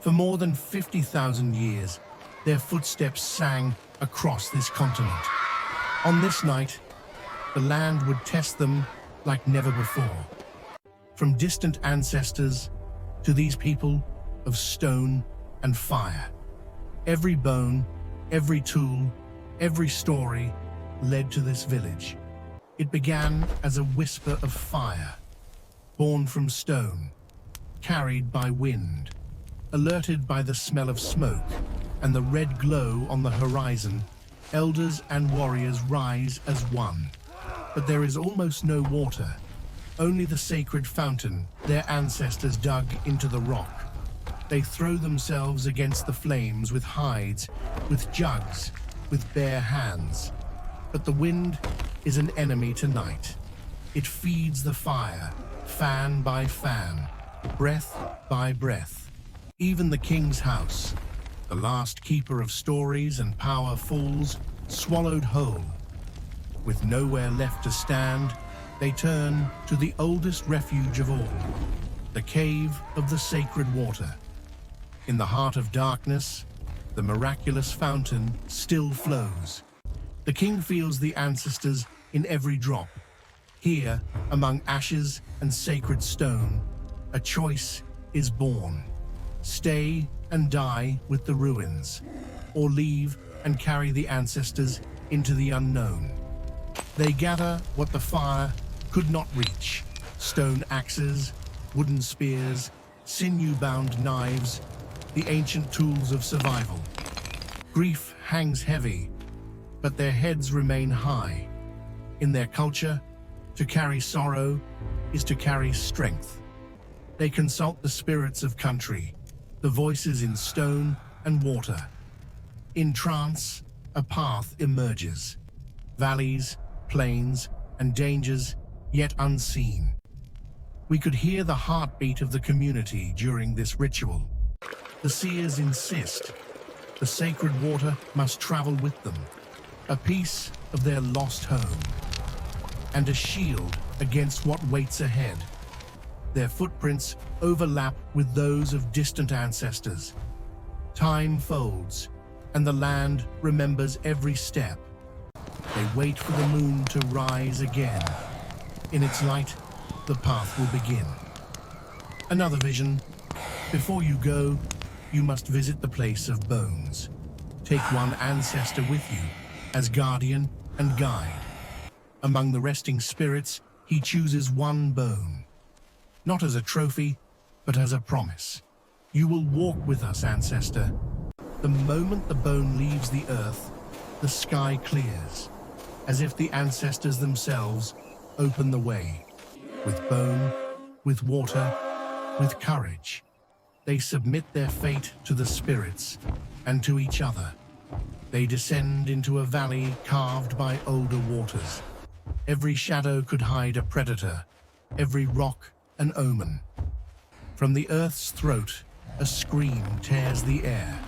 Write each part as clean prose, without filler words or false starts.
For more than 50,000 years, their footsteps sang across this continent. On this night, the land would test them like never before. From distant ancestors to these people of stone and fire. Every bone, every tool, every story led to this village. It began as a whisper of fire, born from stone, carried by wind, alerted by the smell of smoke and the red glow on the horizon. Elders and warriors rise as one. But there is almost no water, only the sacred fountain their ancestors dug into the rock. They throw themselves against the flames with hides, with jugs, with bare hands. But the wind is an enemy tonight. It feeds the fire, fan by fan, breath by breath. Even the king's house, the last keeper of stories and power, falls, swallowed whole. With nowhere left to stand, they turn to the oldest refuge of all, the cave of the sacred water. In the heart of darkness, the miraculous fountain still flows. The king feels the ancestors in every drop. Here, among ashes and sacred stone, a choice is born. Stay and die with the ruins, or leave and carry the ancestors into the unknown. They gather what the fire could not reach: stone axes, wooden spears, sinew-bound knives, the ancient tools of survival. Grief hangs heavy, but their heads remain high. In their culture, to carry sorrow is to carry strength. They consult the spirits of country, the voices in stone and water. In trance, a path emerges. Valleys, plains, and dangers yet unseen. We could hear the heartbeat of the community during this ritual. The seers insist the sacred water must travel with them, a piece of their lost home, and a shield against what waits ahead. Their footprints overlap with those of distant ancestors. Time folds, and the land remembers every step. They wait for the moon to rise again. In its light, the path will begin. Another vision. Before you go, you must visit the place of bones. Take one ancestor with you as guardian and guide. Among the resting spirits, he chooses one bone. Not as a trophy, but as a promise. You will walk with us, ancestor. The moment the bone leaves the earth, the sky clears, as if the ancestors themselves open the way. With bone, with water, with courage. They submit their fate to the spirits and to each other. They descend into a valley carved by older waters. Every shadow could hide a predator, every rock an omen. From the earth's throat, a scream tears the air.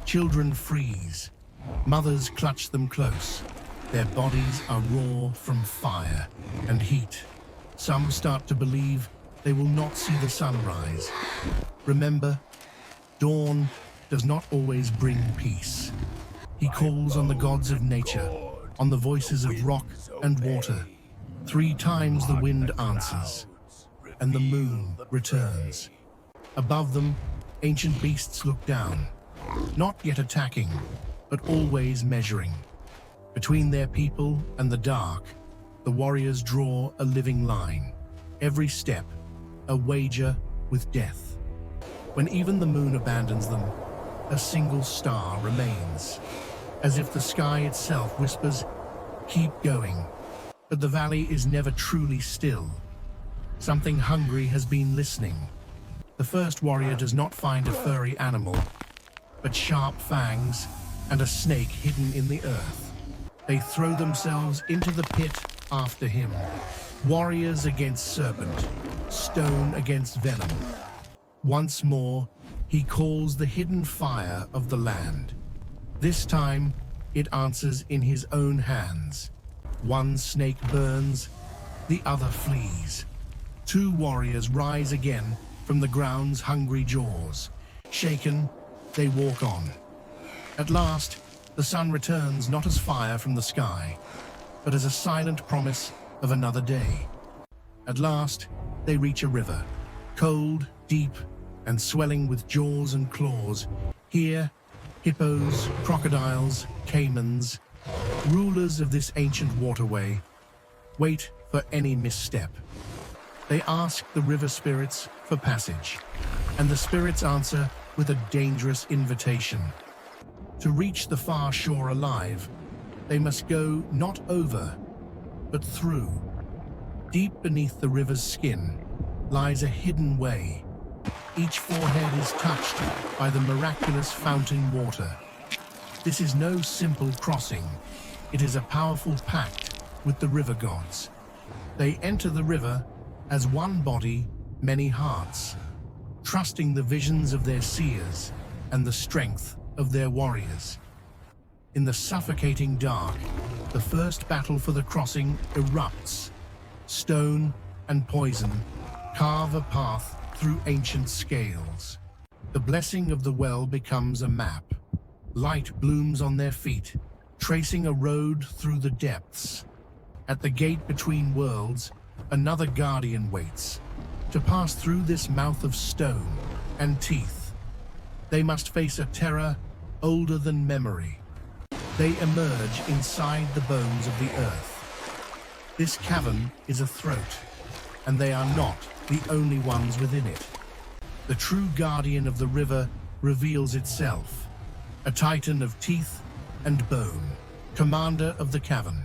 Children freeze. Mothers clutch them close. Their bodies are raw from fire and heat. Some start to believe they will not see the sunrise. Remember, dawn does not always bring peace. He calls on the gods of nature, on the voices of rock and water. 3 times the wind answers, and the moon returns. Above them, ancient beasts look down, not yet attacking, but always measuring. Between their people and the dark, the warriors draw a living line. Every step, a wager with death. When even the moon abandons them, a single star remains, as if the sky itself whispers, "Keep going." But the valley is never truly still. Something hungry has been listening. The first warrior does not find a furry animal, but sharp fangs and a snake hidden in the earth. They throw themselves into the pit after him. Warriors against serpent, stone against venom. Once more, he calls the hidden fire of the land. This time, it answers in his own hands. One snake burns, the other flees. 2 warriors rise again from the ground's hungry jaws. Shaken, they walk on. At last, the sun returns not as fire from the sky, but as a silent promise of another day. At last, they reach a river, cold, deep, and swelling with jaws and claws. Here, hippos, crocodiles, caimans, rulers of this ancient waterway, wait for any misstep. They ask the river spirits for passage, and the spirits answer with a dangerous invitation. To reach the far shore alive, they must go not over, but through. Deep beneath the river's skin lies a hidden way. Each forehead is touched by the miraculous fountain water. This is no simple crossing. It is a powerful pact with the river gods. They enter the river as one body, many hearts, trusting the visions of their seers and the strength of their warriors. In the suffocating dark, the first battle for the crossing erupts. Stone and poison carve a path through ancient scales. The blessing of the well becomes a map. Light blooms on their feet, tracing a road through the depths. At the gate between worlds, another guardian waits. To pass through this mouth of stone and teeth, they must face a terror older than memory. They emerge inside the bones of the earth. This cavern is a throat, and they are not the only ones within it. The true guardian of the river reveals itself, a titan of teeth and bone, commander of the cavern.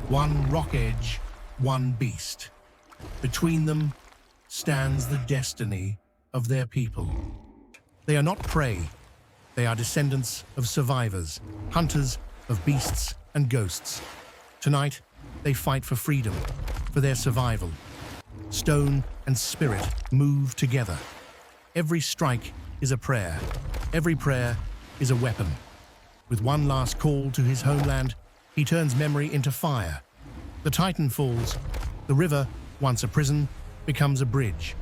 One rock edge, one beast. Between them stands the destiny of their people. They are not prey. They are descendants of survivors, hunters of beasts and ghosts. Tonight, they fight for freedom, for their survival. Stone and spirit move together. Every strike is a prayer. Every prayer is a weapon. With one last call to his homeland, he turns memory into fire. The Titan falls. The river, once a prison, becomes a bridge.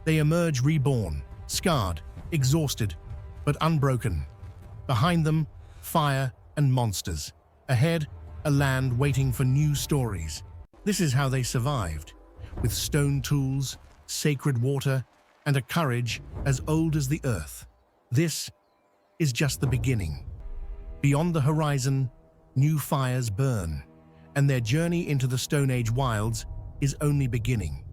They emerge reborn, scarred, exhausted, but unbroken. Behind them, fire and monsters. Ahead, a land waiting for new stories. This is how they survived, with stone tools, sacred water, and a courage as old as the earth. This is just the beginning. Beyond the horizon, new fires burn, and their journey into the Stone Age wilds is only beginning.